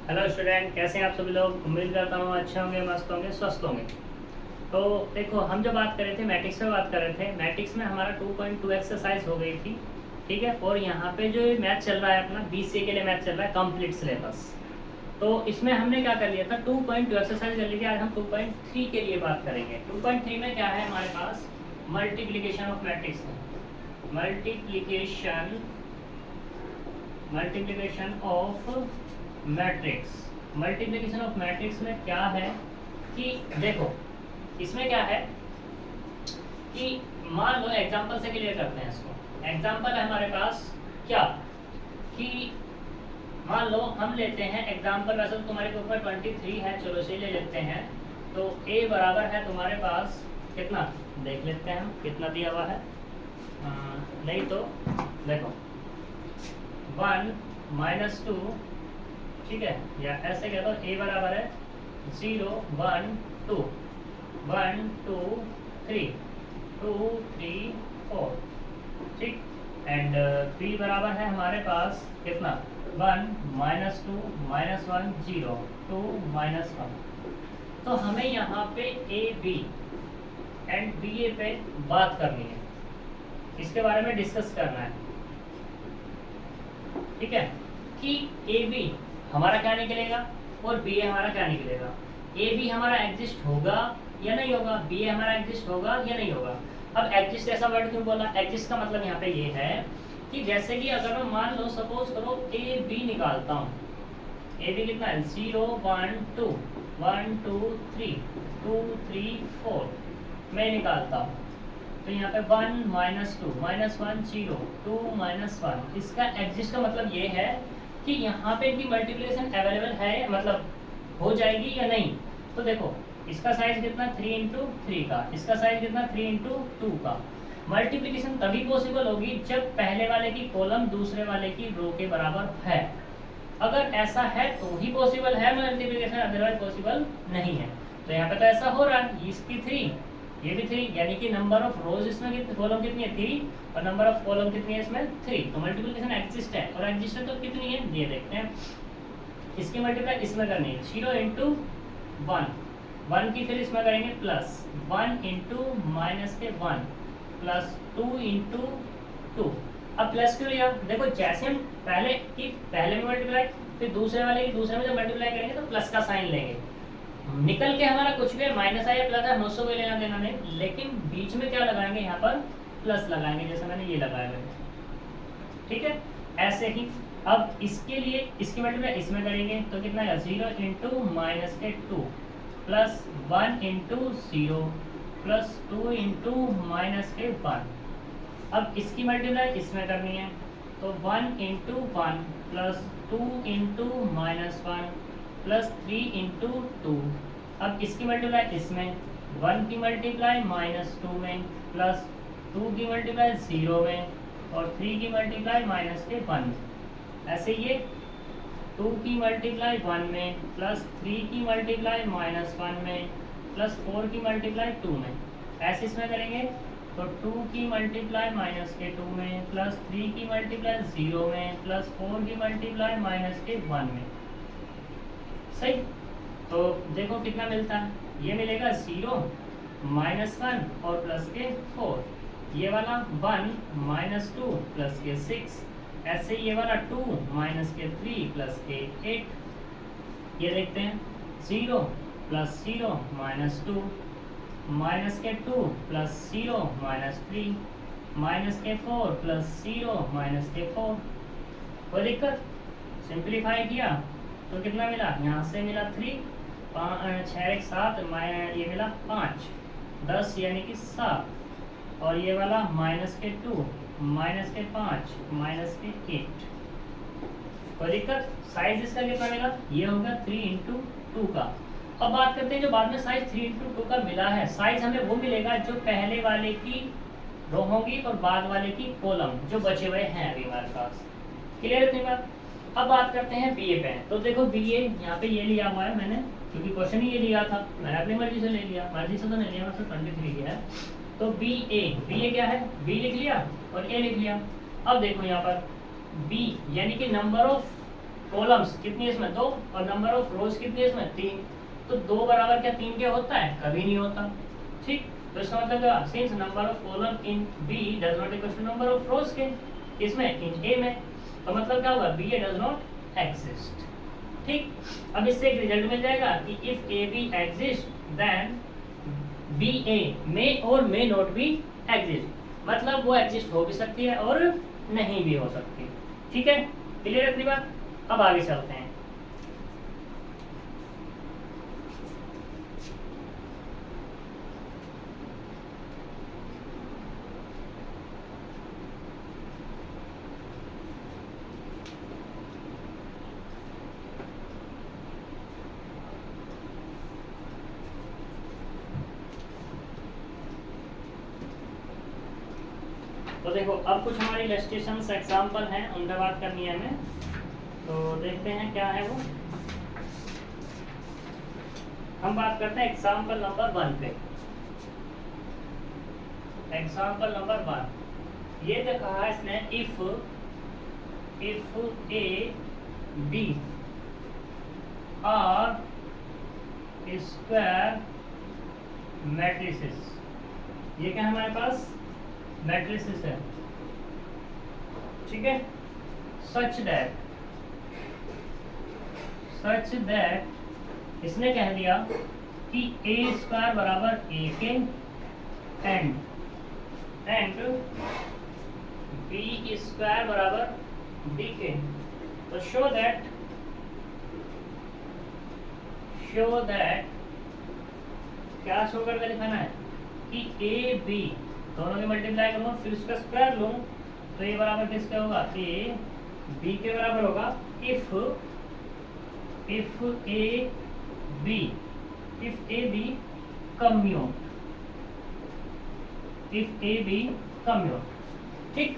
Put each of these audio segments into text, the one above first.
Hello student, कैसे हैं आप सभी लोग। उम्मीद करता हूँ अच्छे होंगे, मस्त होंगे, स्वस्थ होंगे। तो देखो, हम जो बात कर रहे थे मैट्रिक्स में, बात कर रहे थे मैट्रिक्स में हमारा 2.2 एक्सरसाइज हो गई थी। ठीक है, और यहाँ पे जो मैथ चल रहा है अपना BCA के लिए मैथ चल रहा है कंप्लीट सिलेबस। तो इसमें हमने क्या कर लिया था, 2.2 एक्सरसाइज कर ली थी। आज हम 2.3 के लिए बात करेंगे। 2.3 में क्या है हमारे पास, multiplication of matrix. Multiplication multiplication of matrix. Multiplication of matrix में क्या है कि देखो, इसमें क्या है कि मान लो एग्जांपल से क्लियर करते हैं इसको। एग्जांपल है हमारे पास क्या कि मान लो हम लेते हैं एग्जांपल, वैसे तो तुम्हारे ऊपर 23 है, चलो इसे ले लेते हैं। तो a बराबर है तुम्हारे पास कितना, देख लेते हैं हम कितना दिया हुआ है। नहीं तो देखो 1 - 2, ठीक है, या ऐसे कह दो a बराबर है 0 1 2 1 2 3 2 3 4, ठीक। एंड b बराबर है हमारे पास कितना, 1 -2 -1 0 2 -1। तो हमें यहाँ पे a b and b a पे बात करनी है, इसके बारे में डिस्कस करना है। ठीक है, कि ए बी हमारा क्या निकलेगा और बी ए हमारा क्या निकलेगा। ए बी हमारा एग्जिस्ट होगा या नहीं होगा, बी ए हमारा एग्जिस्ट होगा या नहीं होगा। अब एग्जिस्ट ऐसा वर्ड क्यों बोला, एग्जिस्ट का मतलब यहाँ पे ये है कि जैसे कि अगर मैं मान लो सपोज करो ए बी निकालता हूँ, ए बी कितना है 0 1 2 1 2 3 2 3 4 मैं निकालता हूँ। तो यहाँ पे 1 -2 -1 0 2 -1, इसका एग्जिस्ट का मतलब ये है कि यहाँ पे इनकी मल्टीप्लिकेशन अवेलेबल है, मतलब हो जाएगी या नहीं। तो देखो इसका साइज कितना 3 × 3 का, इसका साइज कितना 3 × 2 का। मल्टीप्लिकेशन तभी पॉसिबल होगी जब पहले वाले की कॉलम दूसरे वाले की रो के बराबर है। अगर ऐसा है तो ही पॉसिबल है मल्टीप्लिकेशन, अदरवाइज पॉसिबल नहीं है। तो यहाँ पे तो ऐसा हो रहा है, इसकी 3 ये भी 3, यानी कि नंबर ऑफ रोज इसमें कॉलम कितनी है 3 और नंबर ऑफ कॉलम कितनी है इसमें 3। तो मल्टीप्लिकेशन एग्जिस्ट है, और एग्जिस्ट है तो कितनी है ये देखते हैं। इसकी मल्टीप्लाई इसमें करनी है 0 × 1 1 की, फिर इसमें करेंगे प्लस 1 × -1 प्लस 2 × 2। अब प्लस क्यों लिया, देखो जैसे हम पहले में मल्टीप्लाई फिर दूसरे वाले की दूसरे में जब मल्टीप्लाई करेंगे तो प्लस का साइन लेंगे। निकल के हमारा कुछ भी माइनस है या प्लस है मुझसे कोई लेना देना नहीं, लेकिन बीच में क्या लगाएंगे, यहाँ पर प्लस लगाएंगे, जैसे मैंने ये लगाया है। ठीक है, ऐसे ही अब इसके लिए इसकी मल्टीप्लाई इसमें करेंगे तो कितना है 0 × -2 प्लस 1 × 0 प्लस 2 × -1। अब इसकी मल्टीप्लाई इसमें करनी है तो 1 × 1 प्लस 2 × -1 प्लस 3 × 2। अब इसकी मल्टीप्लाई इसमें 1 की मल्टीप्लाई -2 में प्लस 2 की मल्टीप्लाई 0 में और 3 की मल्टीप्लाई -1 में। ऐसे ये 2 की मल्टीप्लाई 1 में प्लस 3 की मल्टीप्लाई -1 में प्लस 4 की मल्टीप्लाई 2 में। ऐसे इसमें करेंगे तो 2 की मल्टीप्लाई -2 में प्लस 3 की मल्टीप्लाई 0 में प्लस 4 की मल्टीप्लाई -1 में। सही, तो देखो कितना मिलता है, ये मिलेगा 0 -1 और प्लस के 4, ये वाला 1 -2 प्लस के 6, ऐसे ये वाला 2 -3 प्लस के 8। ये देखते हैं 0 + 0 -2 -2 प्लस 0 -3 -4 प्लस 0 -4। कोई दिक्कत, सिंप्लीफाई किया तो कितना मिला, यहाँ से मिला 3 6 1 7, ये मिला 5 10 यानी कि 7, और ये वाला -2 -5 -8। कोई दिक्कत, साइज इसका कितना मिला, ये होगा 3 × 2 का। अब बात करते हैं जो बाद में साइज 3 × 2 का मिला है, साइज हमें वो मिलेगा जो पहले वाले की रो होगी और बाद वाले की कॉलम जो बचे हुए हैं अभी हमारे पास। क्लियर है इतनी बात। अब बात करते हैं बी ए पे। तो देखो बी ए यहाँ पे ये लिया हुआ है मैंने, क्योंकि क्वेश्चन ही ये लिया था, मैंने अपनी मर्जी से ले लिया, मर्जी से तो नहीं लिया, मतलब 23 लिया है। तो बी ए क्या है, बी लिख लिया और ए लिख लिया। अब देखो यहाँ पर बी यानी कि नंबर ऑफ कॉलम्स कितनी है इसमें 2 और नंबर ऑफ रोज कितनी है इसमें 3। तो 2 बराबर क्या 3 के होता है? कभी नहीं होता। ठीक, तो इसका मतलब क्या, since number of column in B does not equal to number of rows के इसमें इन ए में, तो मतलब क्या होगा B A does not exist. ठीक, अब इससे एक रिजल्ट मिल जाएगा कि if A B exist then B A may और मे नॉट बी एग्जिस्ट, मतलब वो एग्जिस्ट हो भी सकती है और नहीं भी हो सकती। ठीक है, क्लियर है अपनी बात? अब आगे चलते हैं। तो देखो अब कुछ हमारी इलस्ट्रेशंस एग्जांपल हैं, उन पर बात करनी है हमें। तो देखते हैं क्या है वो। हम बात करते हैं एग्जांपल नंबर 1 पे। एग्जांपल नंबर 1 ये देखा है इसने, if A B are square matrices, ये क्या है हमारे पास मैट्रिसेस है। ठीक है, सच दैट इसने कह दिया कि ए स्क्वायर बराबर ए के एंड बी स्क्वायर बराबर बी के। तो शो दैट क्या शो करके दिखाना है कि ए बी दोनों के मल्टीप्लाई करूँ फिर उसका स्क्वायर लूँ, तो ये बराबर किसका होगा? ए बी के बराबर होगा इफ ए बी कम्यूट, ठीक।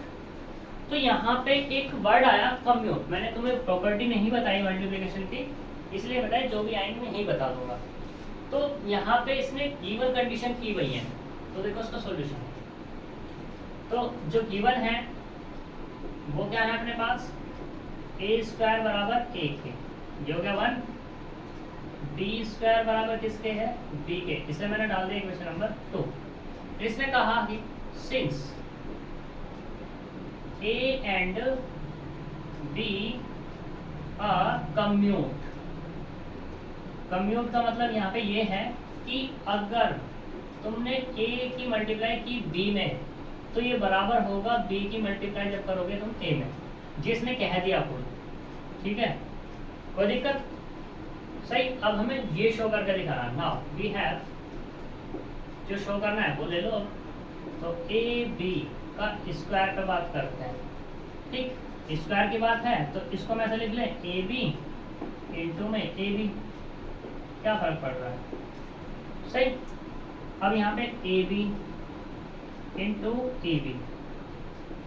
तो यहाँ पे एक वर्ड आया कम्यूट, मैंने तुम्हें प्रॉपर्टी नहीं बताई मल्टीप्लिकेशन की, इसलिए बताया जो भी आएंगे मैं यही बता दूंगा। तो यहाँ पे इसने गिवन कंडीशन की हुई है, तो देखो उसका सॉल्यूशन। तो जो गिवन है वो क्या है अपने पास, ए स्क्वायर बराबर ए के, ये हो गया 1। बी स्क्वायर बराबर किसके है? बी के, इसे मैंने डाल दिया इक्वेशन नंबर 2। इसने कहा कि since A and B are commute, commute का मतलब यहाँ पे ये है कि अगर तुमने ए की मल्टीप्लाई की बी में तो ये बराबर होगा बी की मल्टीप्लाई जब करोगे तुम ए में, जिसने कह दिया आपको। ठीक है, कोई दिक्कत? सही। अब हमें ये शो करके दिखाना। नाउ वी हैव, जो शो करना है वो ले लो। तो ए बी का स्क्वायर पे बात करते हैं। ठीक, स्क्वायर की बात है तो इसको मैं ऐसे लिख लें ए बी इंटू में ए बी, क्या फर्क पड़ रहा है? सही। अब यहाँ पे A B into A B,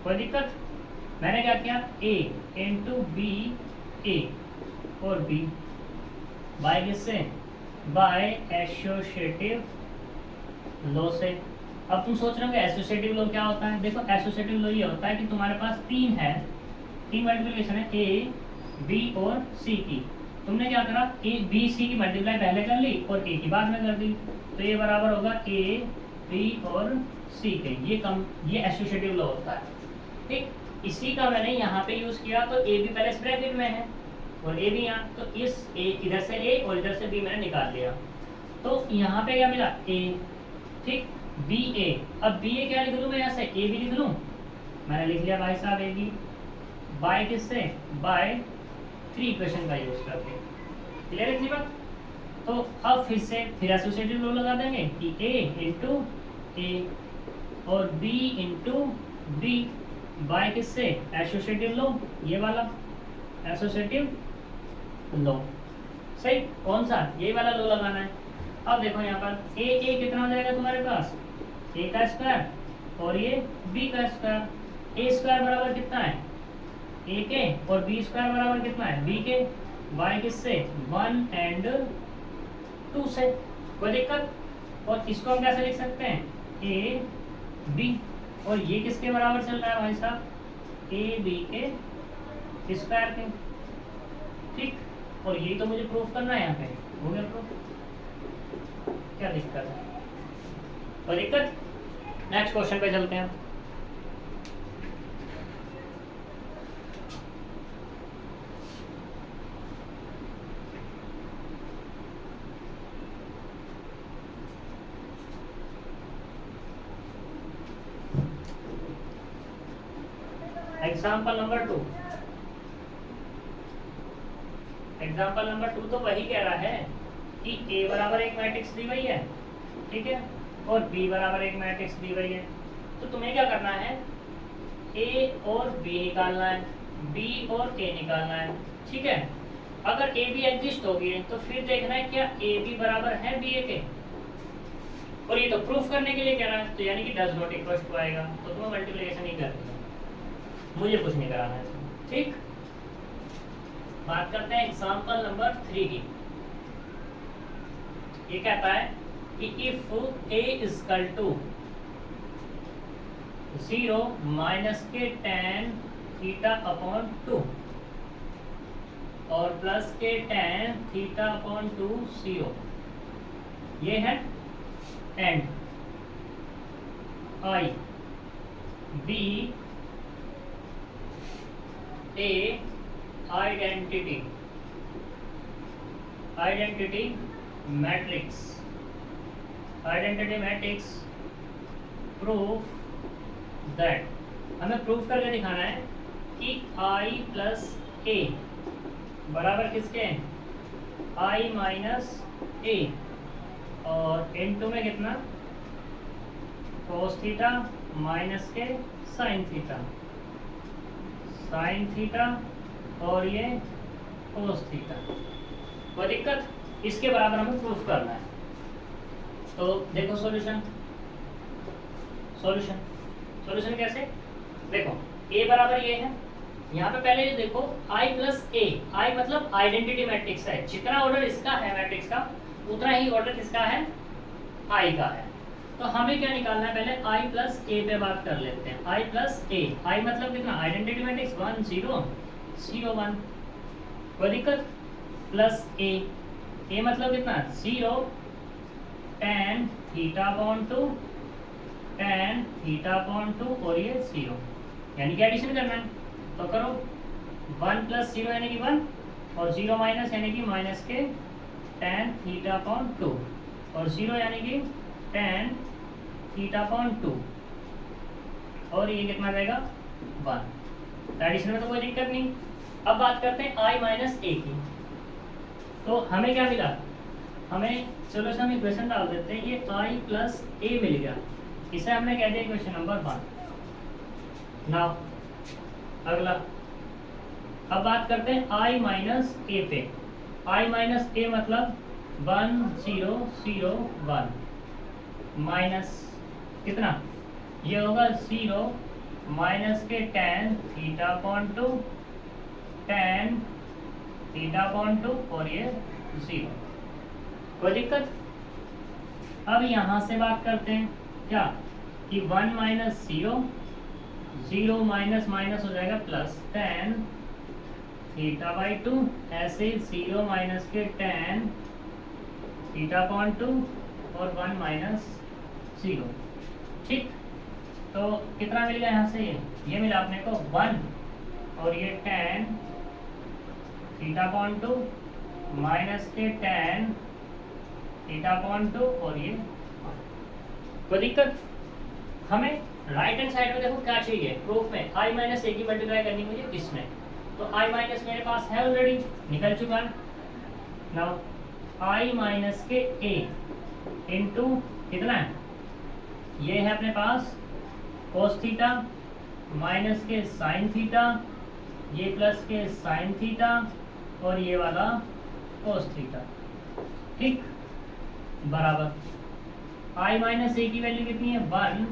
कोई दिक्कत? मैंने क्या किया, ए इंटू बी ए और बी बाय किससे? बाय एसोसिएटिव लॉ से। अब तुम सोच रहे हो एसोसिएटिव लॉ क्या होता है? देखो एसोसिएटिव लॉ ये होता है कि तुम्हारे पास तीन मल्टीप्लिकेशन है, ए बी और सी की। तुमने क्या करा, ए बी सी की मल्टीप्लाई पहले कर ली और ए की बाद में कर दी, तो ये बराबर होगा ए बी और सी के। ये एसोसिएटिव लॉ होता है। ठीक, इसी का मैंने यहाँ पे यूज किया। तो ए बी पहले ब्रैकेट में है और ए बी यहाँ, तो इस ए इधर से ए और इधर से बी मैंने निकाल लिया। तो यहाँ पे क्या मिला, ए। ठीक, बी ए। अब बी ए क्या लिख लूँ मैं यहाँ से, ए बी लिख लूँ। मैंने लिख लिया भाई साहब ए बी बाय किससे? बाय 3 इक्वेशन का यूज करके। क्लियर है इतनी बात? तो अब फिर एसोसिएटिव लॉ लगा देंगे कि ए इंटू ए और बी इंटू बी बाय किससे? एसोसिएटिव लॉ, ये वाला एसोसिएटिव लॉ। सही, कौन सा? ये वाला लॉ लगाना है। अब देखो यहाँ पर ए कितना हो जाएगा तुम्हारे पास, ए का स्क्वायर और ये बी का स्क्वायर। ए स्क्वायर बराबर कितना है? ए के, और बी स्क्वायर बराबर कितना है? बी के। बाय किससे? 1 and 2 से। कोई दिक्कत? और इसको हम कैसे लिख सकते हैं, ए बी, और ये किसके बराबर चल रहा है भाई साहब? ए बी के स्क्वायर के। ठीक, और यही तो मुझे प्रूफ करना है यहाँ पे, हो गया प्रूफ। क्या दिक्कत है, कोई दिक्कत? नेक्स्ट क्वेश्चन पे चलते हैं। एग्जाम्पल नंबर 2, एग्जाम्पल नंबर 2 तो वही कह रहा है कि A बराबर एक मैट्रिक्स दी हुई है, ठीक है, और B बराबर एक मैट्रिक्स दी हुई है। तो तुम्हें क्या करना है, A और B निकालना है, B और A निकालना है, ठीक है। अगर A B एग्जिस्ट होगी तो फिर देखना है क्या A B बराबर है B A के, और ये तो प्रूफ करने के लिए कह रहा है, तो यानी कि डज नॉट इक्वल टू आएगा, तो तुम्हें मल्टीप्लिकेशन ही करनी है, मुझे कुछ नहीं कराना है इसमें, ठीक। बात करते हैं एग्जाम्पल नंबर 3 की। ये कहता है कि if A equal to 0 minus के tan थीटा अपॉन 2 और प्लस के tan थीटा अपॉन 2 0, ये है and I B A identity matrix, proof that, हमें प्रूफ करके दिखाना है कि I प्लस A बराबर किसके हैं, I माइनस A, और इनटू में कितना, cos थीटा माइनस के साइन थीटा और ये cos थीटा, कोई दिक्कत? इसके बराबर हमें प्रूफ करना है। तो देखो सॉल्यूशन कैसे, देखो A बराबर ये है, यहाँ पे पहले ये देखो I प्लस A, I मतलब आइडेंटिटी मैट्रिक्स है, जितना ऑर्डर इसका है मैट्रिक्स का उतना ही ऑर्डर किसका है, I का है। तो हमें क्या निकालना है, पहले I प्लस A पे बात कर लेते हैं। I प्लस A, I मतलब कितना, आइडेंटिटी मैट्रिक्स 1 0 0 1, कोई दिक्कत, प्लस A मतलब कितना 0 tan theta upon 2 tan theta upon 2 और ये 0, यानी कि एडिशन करना है, तो करो 1 प्लस 0 यानी कि 1 और 0 माइनस यानी कि माइनस के tan थीटा अपॉन 2 और 0 यानी कि tan थीटा अपॉन 2 और ये कितना जाएगा 1, एडिशन में तो कोई दिक्कत नहीं। अब बात करते हैं I माइनस A की, तो हमें क्या मिला, हमें चलो हम इक्वेशन डाल देते हैं, ये I प्लस A मिल गया, इसे हमने कह दिया इक्वेशन नंबर 1। नाउ अगला, अब बात करते हैं I माइनस A पे, I माइनस A मतलब 1 0 0 1 माइनस कितना, ये होगा 0 माइनस के tan theta upon 2 tan theta upon 2 और ये 0, कोई दिक्कत? अब यहाँ से बात करते हैं क्या कि 1 माइनस 0 माइनस माइनस हो जाएगा प्लस tan थीटा बाई 2, ऐसे 0 माइनस के tan थीटा अपॉन 2 और 1 माइनस 0, ठीक। तो कितना मिल गया यहाँ से, ये मिला अपने को 1 और ये tan थीटा अपॉन 2 माइनस के tan थीटा अपॉन 2 और ये, कोई दिक्कत? हमें राइट हैंड साइड में देखो क्या चाहिए, प्रूफ में I माइनस A की मल्टीप्लाई करनी मुझे किसमें, तो I माइनस मेरे पास है ऑलरेडी, निकल चुका है। नाउ I माइनस के A इंटू कितना है, ये है अपने पास cos थीटा माइनस के साइन थीटा, ये प्लस के साइन थीटा और ये वाला cos थीटा, ठीक, बराबर I माइनस A की वैल्यू कितनी है 1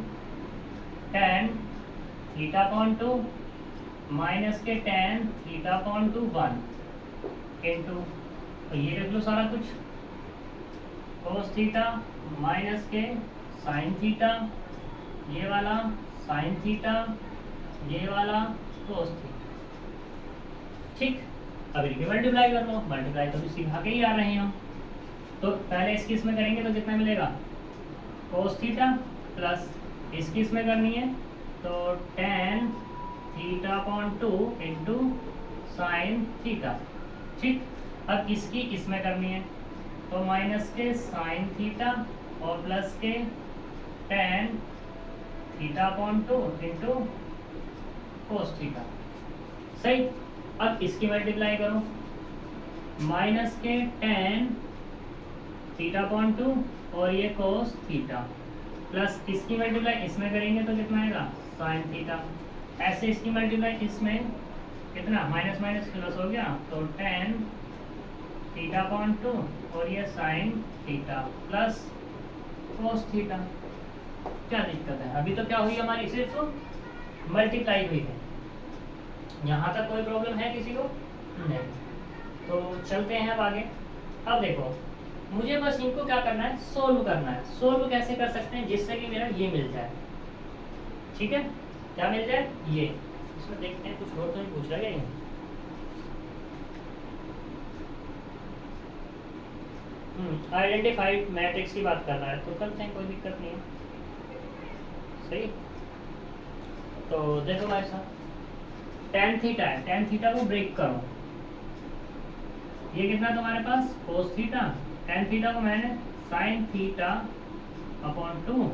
tan थीटा अपॉन 2 माइनस के tan थीटा अपॉन 2 1 इंटू, तो ये देख लो सारा कुछ cos थीटा माइनस के साइन थीटा, ये वाला साइन थीटा, ये वाला cos थीटा, ठीक। अब इनके मल्टीप्लाई कर लो, मल्टीप्लाई तो भी सिखा के ही आ रहे हैं हम। तो पहले इसकी इसमें करेंगे तो कितना मिलेगा, कोस थीटा, प्लस इसकी इसमें करनी है तो tan theta upon 2 into sine theta. ठीक, अब इसकी इसमें करनी है तो माइनस के साइन थीटा और प्लस के tan theta upon 2 into cos theta. सही, अब इसकी मल्टीप्लाई करो, माइनस के टेन थीटा अपॉन 2 और ये कोस थीटा, प्लस इसकी मल्टीप्लाई इसमें करेंगे तो कितना आएगा, साइन थीटा। ऐसे इसकी मल्टीप्लाई इसमें कितना, माइनस माइनस प्लस हो गया तो टेन थीटा अपॉन 2 और ये sine theta plus cos theta. क्या दिक्कत है, अभी तो क्या हुई हमारी, सिर्फ मल्टीप्लाई हुई है। यहाँ तक कोई प्रॉब्लम है किसी को, नहीं। तो चलते हैं अब आगे। अब देखो, मुझे बस इनको क्या करना है, सोल्व करना है। सोल्व कैसे कर सकते हैं, जिससे कि मेरा ये मिल जाए। ठीक है, क्या मिल जाए, ये। इसमें देखते हैं कुछ और तो नहीं पूछ रहा है। आइडेंटिफाइड मैट्रिक्स की बात कर रहा है, तो करते हैं, कोई दिक्कत नहीं है। सही, तो देखो भाई साहब, टेन थीटा है, टेन थीटा को ब्रेक करो, ये कितना तुम्हारे पास, कोस थीटा। टेन थीटा को मैंने साइन थीटा अपॉन 2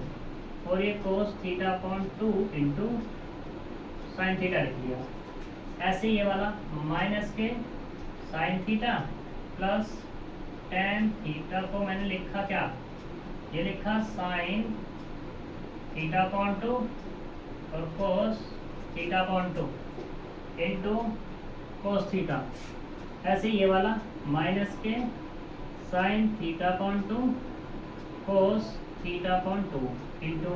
और ये कोस theta upon 2 into sine theta लिख लिया। ऐसे ये वाला माइनस के sine theta plus tan theta को मैंने लिखा क्या, ये लिखा साइन थीटा अपॉन 2 और कोस theta upon 2 into cos theta. ऐसे ये वाला माइनस के साइन थीटा अपॉन 2 कोस theta upon 2 into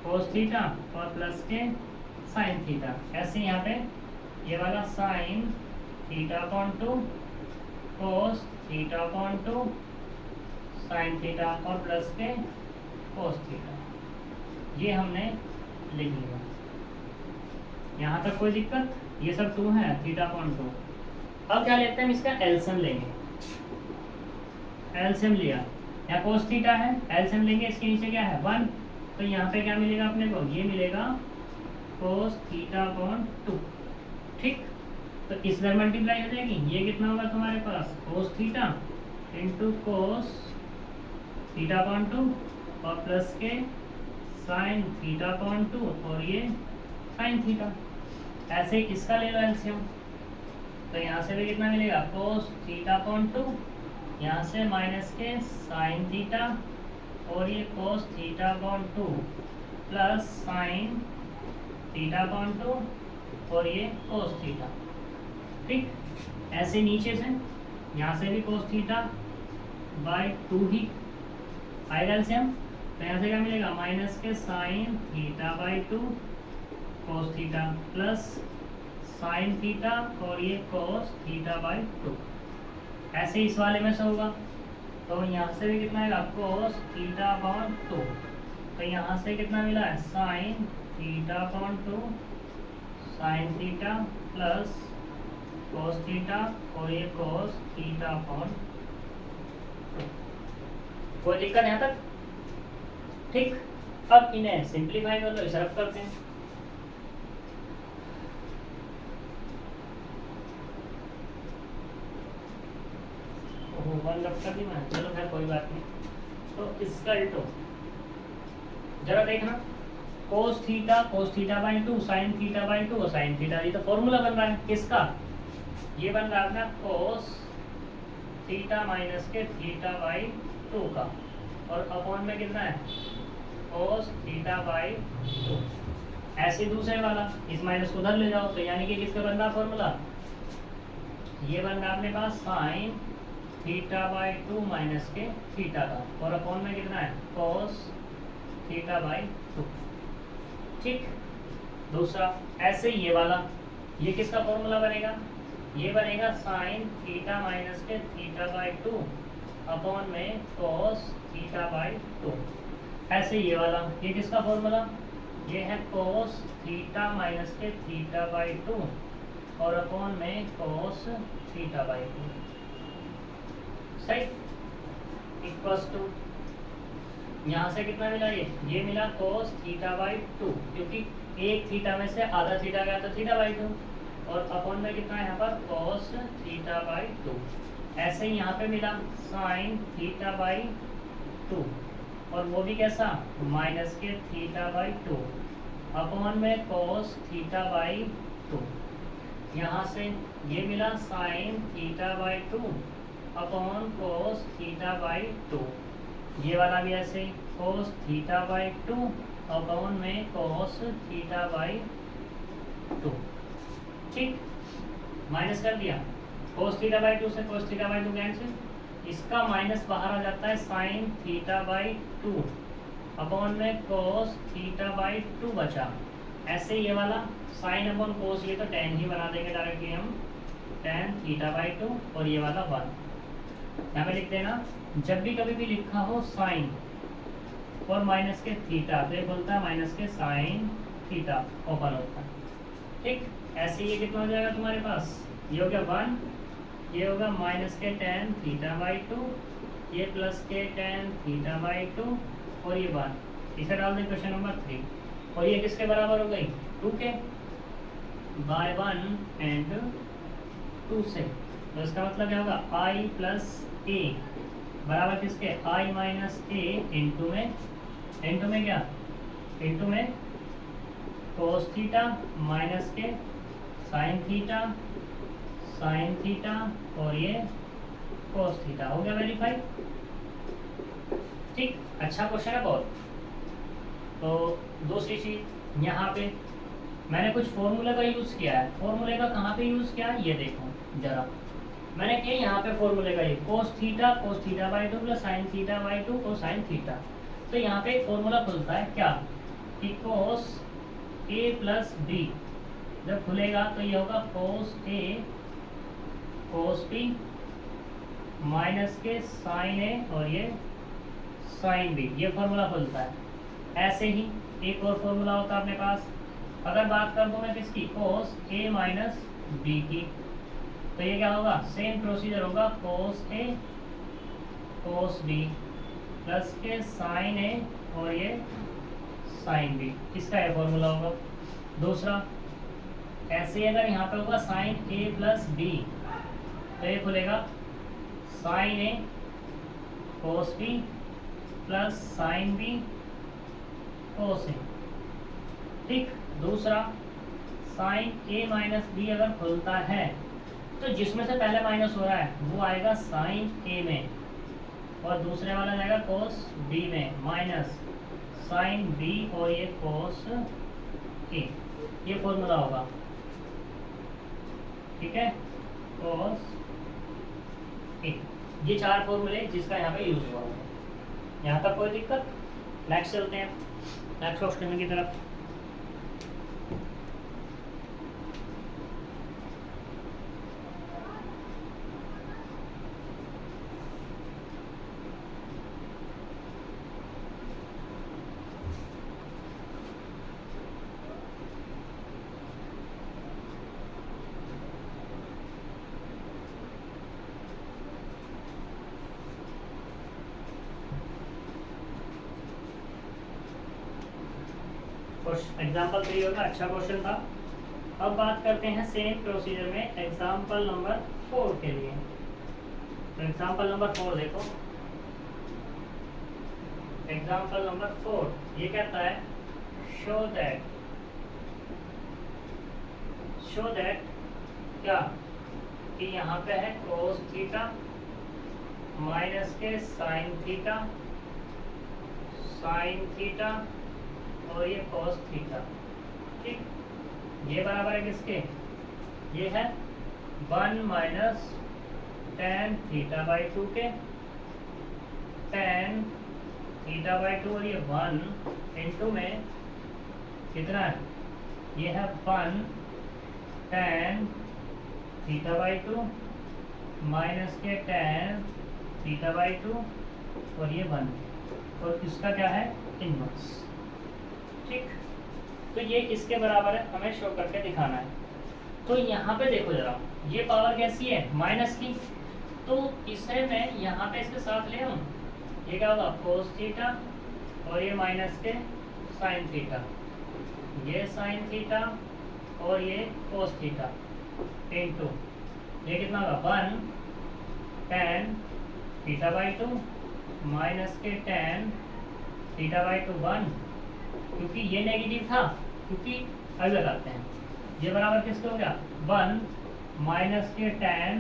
cos theta और प्लस के साइन थीटा। ऐसे यहाँ पे ये वाला साइन थीटा अपॉन 2 कोस थीटा अपॉन 2 साइन थीटा और प्लस के कोस थीटा, ये हमने लिख लिया। यहाँ तक कोई दिक्कत, ये सब 2 है, थीटा अपॉन 2। अब क्या लेते हैं, हम इसका एलसीएम लेंगे। एलसीएम लिया, यहाँ कोस थीटा है, एलसीएम लेंगे, इसके नीचे क्या है 1, तो यहाँ पे क्या मिलेगा अपने को, ये मिलेगा कोस थीटा अपॉन 2। ठीक, तो इस दर मल्टीप्लाई हो जाएगी, ये कितना होगा तुम्हारे पास, cos theta into cos theta upon 2 और प्लस के साइन थीटा अपॉन 2 और ये साइन थीटा। ऐसे ही इसका ले लो एलसीएम, तो यहाँ से भी कितना मिलेगा, कोस थीटा अपॉन 2, यहाँ से माइनस के साइन थीटा और ये कोस theta upon 2 plus sine theta upon 2 और ये कोस थीटा। ठीक, ऐसे नीचे से यहाँ से भी कोस थीटा बाय 2 ही आएगा एलसीएम, तो यहाँ से क्या मिलेगा, माइनस के sine theta by 2 cos theta plus sine theta और ये कोस थीटा बाई 2। ऐसे इस वाले में से होगा, तो यहाँ से भी कितना आएगा, कोस थीटा अपॉन 2, तो यहाँ से कितना मिला है, sine theta upon 2 sine theta plus cos theta और ये कोस थीटा अपॉन 2। कोई दिक्कत यहाँ तक, ठीक। अब इन्हें सिंप्लीफाई कर लो, इसे रफ करते हैं। वन रफ कर दी मैं, चलो खैर कोई बात नहीं। तो इसका अल्टो जरा देखना, cos theta by 2 sine theta by 2 और साइन थीटा, ये तो फॉर्मूला बन रहा है किसका, ये बन रहा है अपना कोस थीटा माइनस के थीटा बाई 2 का, और अपॉन में कितना है, कोस थीटा बाई 2। ऐसे दूसरे वाला इस माइनस को उधर ले जाओ, तो यानी कि किसका बन रहा फॉर्मूला, ये बन रहा अपने पास साइन थीटा बाई 2 माइनस के थीटा का, और अपॉन में कितना है, कोस थीटा बाई 2। ठीक, दूसरा ऐसे ये वाला, ये किसका फॉर्मूला बनेगा, ये बनेगा साइन थीटा माइनस के थीटा बाई 2 अपॉन में कोस थीटा बाई 2। ऐसे ये वाला, ये किसका फॉर्मूला, ये है कोस थीटा माइनस के थीटा बाई 2 और अपॉन में cos थीटा बाई 2, सही, इक्वल्स टू यहाँ से कितना मिला, ये मिला cos थीटा बाई 2, क्योंकि एक थीटा में से आधा थीटा गया तो थीटा बाई 2, और अपॉन में कितना है यहाँ पर cos थीटा बाई 2। ऐसे ही यहाँ पे मिला sin थीटा बाई 2, और वो भी कैसा, माइनस के थीटा बाई 2, अपॉन में cos थीटा बाई 2। यहाँ से ये मिला sin theta by 2 upon cos theta by 2। ये वाला भी ऐसे ही cos थीटा बाई 2 अपॉन में cos थीटा बाई 2। ठीक, माइनस कर दिया, cos थीटा बाई 2 से cos थीटा बाई 2 कैंसिल, इसका माइनस बाहर आ जाता है sin थीटा बाई 2 अपॉन में cos थीटा बाई 2 बचा। ऐसे ये वाला sin अपॉन cos, ये तो tan ही बना देंगे डायरेक्टली हम, tan थीटा बाई 2, और ये वाला 1 यहाँ पे लिख देना। जब भी कभी भी लिखा हो sin और माइनस के थीटा, तो ये बोलता है माइनस के sin थीटा ओपन होता है। ठीक, ऐसे ये कितना हो जाएगा तुम्हारे पास, ये हो गया 1, ये होगा माइनस के tan थीटा बाई 2, ये प्लस के tan थीटा बाई 2, और ये 1, इसे डाल दें क्वेश्चन नंबर 3, और ये किसके बराबर हो गई, 2 के बाय 1 एंड 2 से। तो इसका मतलब क्या होगा, i प्लस ए बराबर किसके, i माइनस ए इंटू में क्या, इंटू में cos थीटा माइनस के sin थीटा और ये cos थीटा। हो गया वेरीफाई। ठीक, अच्छा क्वेश्चन है बहुत। तो दूसरी चीज, यहाँ पे मैंने कुछ फॉर्मूले का यूज़ किया है। फॉर्मूले का कहाँ पे यूज़ किया है, ये देखो जरा, मैंने किया यहाँ पे फॉर्मूले का, ये cos theta by 2 plus sin theta by 2 और sin थीटा। तो यहाँ पे एक फॉर्मूला खुलता है क्या, कि cos a प्लस b जब खुलेगा तो ये होगा cos a cos b minus के sin a और ये sin b, ये फॉर्मूला खुलता है। ऐसे ही एक और फॉर्मूला होता है अपने पास, अगर बात कर दूँ मैं किसकी, cos a माइनस b की, तो ये क्या होगा, सेम प्रोसीजर होगा, cos a cos b plus के sin a और ये sin b, इसका ये फॉर्मूला होगा। दूसरा, ऐसे अगर यहाँ पे होगा sin a प्लस b, तो ये खुलेगा sin a cos b plus sin b cos a। ठीक, दूसरा sin a माइनस b अगर खुलता है तो जिसमें से पहले माइनस हो रहा है वो आएगा sin a में, और दूसरे वाला जाएगा cos b में, माइनस sin b और ये cos a, ये फॉर्मूला होगा। ठीक है, cos a, ये 4 फॉर्मूले जिसका यहाँ पे यूज हुआ होगा। यहाँ तक कोई दिक्कत? नेक्स्ट चलते हैं, नेक्स्ट क्वेश्चन की तरफ। एग्जाम्पल 3 होगा, अच्छा क्वेश्चन था। अब बात करते हैं सेम प्रोसीजर में एग्जाम्पल नंबर 4 के लिए। तो एग्जाम्पल नंबर 4 देखो, एग्जाम्पल नंबर 4 ये कहता है शो दैट क्या, कि यहाँ पे है cos थीटा माइनस के sin थीटा और ये cos थीटा। ठीक, ये बराबर है किसके, ये है 1 माइनस tan थीटा बाई 2 के, tan थीटा बाई 2 और ये 1 इंटू में कितना है, ये है 1 tan थीटा बाई 2 माइनस के tan थीटा बाई 2 और ये 1, और इसका क्या है, इनवर्स। ठीक, तो ये इसके बराबर है, हमें शो करके दिखाना है। तो यहाँ पे देखो जरा, ये पावर कैसी है, माइनस की, तो इसे मैं यहाँ पे इसके साथ ले आऊँ, ये क्या होगा कोस थीटा और ये माइनस के साइन थीटा, ये साइन थीटा और ये कोस थीटा इनटू ये कितना होगा 1 tan थीटा बाई 2 माइनस के tan थीटा बाई 2 1, क्योंकि ये नेगेटिव था, क्योंकि अब लगाते हैं ये बराबर किसके हो गया 1 माइनस के tan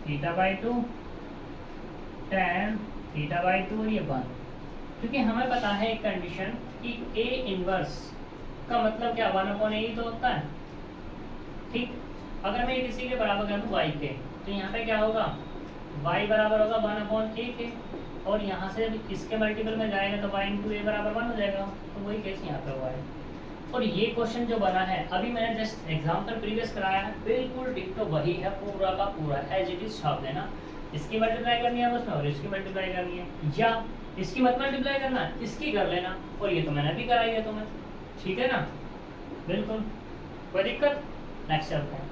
theta by 2 tan theta by 2 और ये 1, क्योंकि हमें पता है एक कंडीशन कि A इनवर्स का मतलब क्या 1/a ही तो होता है, ठीक। अगर मैं किसी के बराबर कर दूँ y के, तो यहाँ पे क्या होगा y बराबर होगा 1/a के, और यहाँ से इसके मल्टीपल में जाएगा तो y इंटू ए बराबर 1 हो जाएगा, तो वही केस यहाँ पे हुआ है। और ये क्वेश्चन जो बना है अभी मैंने जस्ट एग्जाम्पल प्रीवियस कराया है, बिल्कुल डिक्टो वही है पूरा का पूरा, एज इट इज छाप देना। इसकी मल्टीप्लाई करनी है उसमें और इसकी मल्टीप्लाई करनी है, या इसकी मत मल्टीप्लाई करना इसकी कर लेना, और ये तो मैंने भी कराई है तुम्हें, ठीक है ना, बिल्कुल कोई दिक्कत। नेक्स्ट चलते हैं।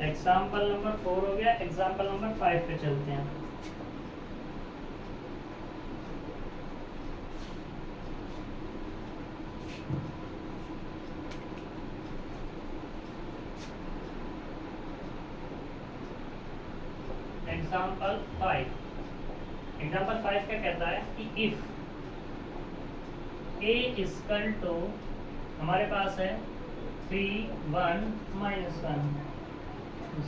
एग्जाम्पल नंबर 4 हो गया, एग्जाम्पल नंबर 5 पे चलते हैं। एग्जाम्पल 5 क्या कहता है कि इफ a इक्वल टू हमारे पास है 3 1 -1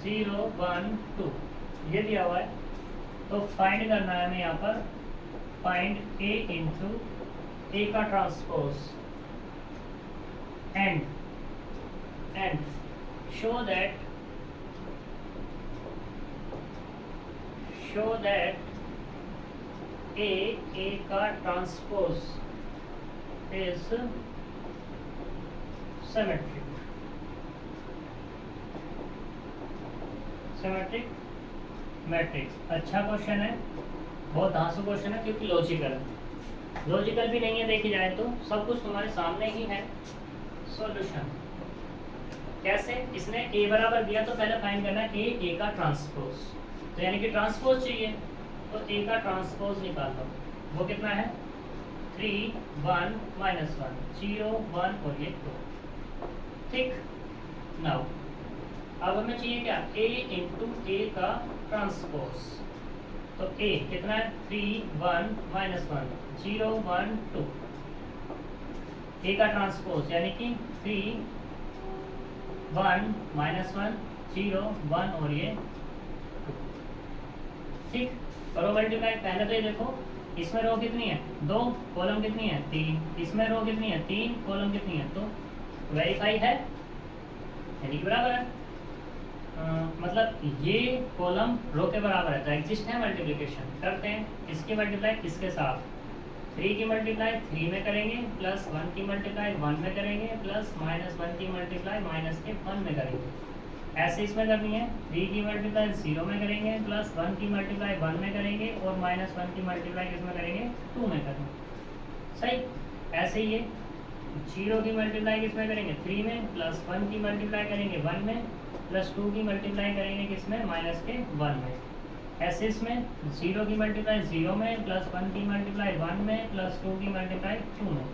0 1 2 ये दिया हुआ है, तो फाइंड करना है हमें यहाँ पर, फाइंड a इंटू ए का ट्रांसपोज एंड शो दैट ए का ट्रांसपोज इज सिमेट्रिक मैट्रिक्स। अच्छा क्वेश्चन है, बहुत धांसू क्वेश्चन है, क्योंकि लॉजिकल भी नहीं है, देखी जाए तो सब कुछ तुम्हारे सामने ही है। सॉल्यूशन कैसे, इसने a बराबर दिया तो पहले फाइंड करना है ए का ट्रांसपोज, तो यानी कि ट्रांसपोज चाहिए, तो a का ट्रांसपोज निकाल लो, वो कितना है 3 1 -1 0 1 और ये 2, ठीक। नाउ अब हमें चाहिए क्या a इंटू ए का ट्रांसपोज, तो a कितना है 3 1 -1 0 1 2, a का ट्रांसपोज यानी कि 3 1 -1 0 1 और ये 2, ठीक। करो मल्टीप्लाई, पहले तो ये देखो इसमें रो कितनी है 2, कॉलम कितनी है 3, इसमें रो कितनी है 3, कॉलम कितनी है, तो वेरीफाई है यानी कि बराबर है, मतलब ये कॉलम रो के बराबर है, तो एग्जिस्ट है। मल्टीप्लिकेशन करते हैं, इसकी मल्टीप्लाई इसके साथ 3 की मल्टीप्लाई 3 में करेंगे, प्लस 1 की मल्टीप्लाई 1 में करेंगे, प्लस -1 की मल्टीप्लाई माइनस के 1 में करेंगे। ऐसे इसमें करनी है, 3 की मल्टीप्लाई 0 में करेंगे, प्लस 1 की मल्टीप्लाई 1 में करेंगे, और -1 की मल्टीप्लाई किसमें करेंगे 2 में करेंगे, सही। ऐसे ही ये 0 की मल्टीप्लाई किसमें करेंगे 3 में, प्लस 1 की मल्टीप्लाई करेंगे 1 में, प्लस 2 की मल्टीप्लाई करेंगे किसमें माइनस के 1 में। ऐसे इसमें 0 की मल्टीप्लाई 0 में, प्लस 1 की मल्टीप्लाई 1 में, प्लस 2 की मल्टीप्लाई 2 में,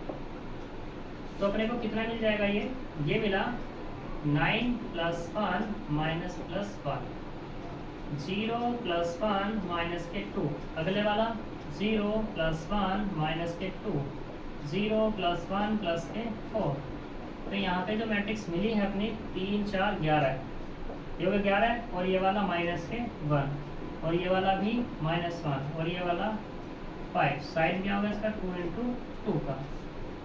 तो अपने को कितना मिल जाएगा, ये मिला 9 + 1 माइनस प्लस 1 0 + 1 माइनस के 2, अगले वाला 0 + 1 माइनस के 2 0 + 1 प्लस के 4। तो यहाँ पे जो मैट्रिक्स मिली है अपनी 3 4 11 ये हो गया 11, और ये वाला माइनस के 1, और ये वाला भी -1, और ये वाला 5। साइड क्या होगा इसका 2 × 2 का,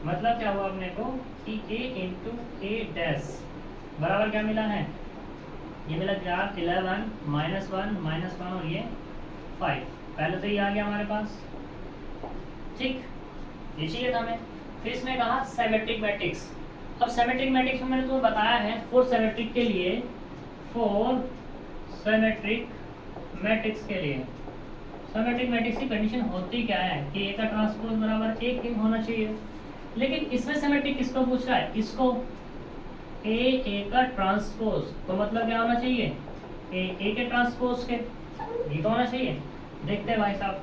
मतलब क्या हुआ अपने को कि a × a' बराबर क्या मिला है, ये मिला 11 -1 और ये 5। पहले तो ये आ गया हमारे पास, ठीक, ये चाहिए था हमें। फिर इसने कहा सिमेट्रिक मैट्रिक्स। अब सिमेट्रिक मैट्रिक्स में मैंने तुम्हें बताया है 4 सिमेट्रिक के लिए, 4 सिमेट्रिक मैट्रिक्स के लिए सिमेट्रिक मैट्रिक्स की कंडीशन होती क्या है कि ए का ट्रांसपोज बराबर 1 होना चाहिए, लेकिन इसमें सिमेट्रिक किसको पूछ रहा है, इसको ए का ट्रांसपोज, तो मतलब क्या होना चाहिए, ए के ट्रांसपोज के, ये तो होना चाहिए। देखते हैं भाई साहब,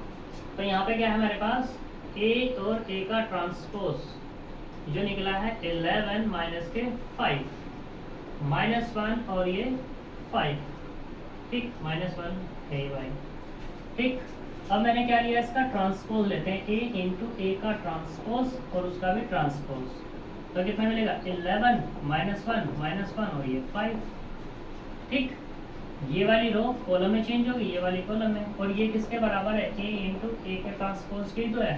तो यहाँ पे क्या है हमारे पास, ए और ए का ट्रांसपोज जो निकला है 11 माइनस के 5, -1 और ये 5, ठीक, -1 है भाई, ठीक। अब मैंने क्या लिया, इसका ट्रांसपोज लेते हैं, ए इंटू ए का ट्रांसपोज और उसका भी ट्रांसपोज, तो कितना मिलेगा 11 -1 और ये 5, ठीक। ये वाली रो कॉलम में चेंज होगी, ये वाली कॉलम में, और ये किसके बराबर है, ए इंटू ए के ट्रांसपोज की तो है,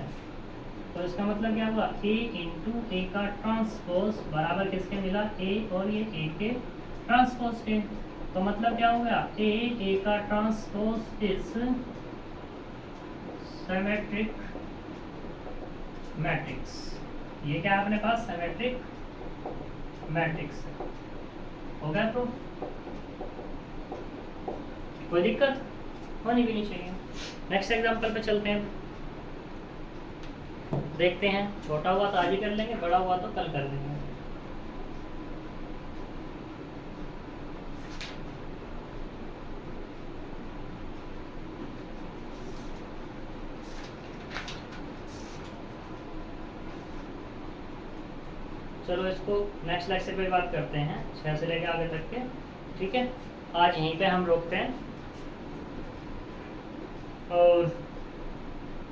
तो इसका मतलब क्या हुआ, ए इंटू ए का ट्रांसपोज बराबर किसके मिला, ए और ये ए के ट्रांसपोज के, तो मतलब क्या हो गया, ए का ट्रांसपोज इज सिमेट्रिक मैट्रिक्स। ये क्या है अपने पास, सिमेट्रिक मैट्रिक्स, हो गया प्रूफ। कोई दिक्कत होनी भी नहीं चाहिए। नेक्स्ट एग्जांपल पे चलते हैं, देखते हैं, छोटा हुआ तो आज ही कर लेंगे, बड़ा हुआ तो कल कर लेंगे। चलो इसको नेक्स्ट लेक्चर पे बात करते हैं, 6 से लेकर आगे तक के, ठीक है। आज यहीं पे हम रोकते हैं, और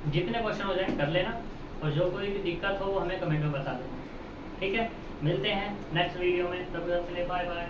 जितने क्वेश्चन हो जाए कर लेना, और जो कोई भी दिक्कत हो वो हमें कमेंट में बता देना, ठीक है। मिलते हैं नेक्स्ट वीडियो में, तब तक के लिए बाय बाय।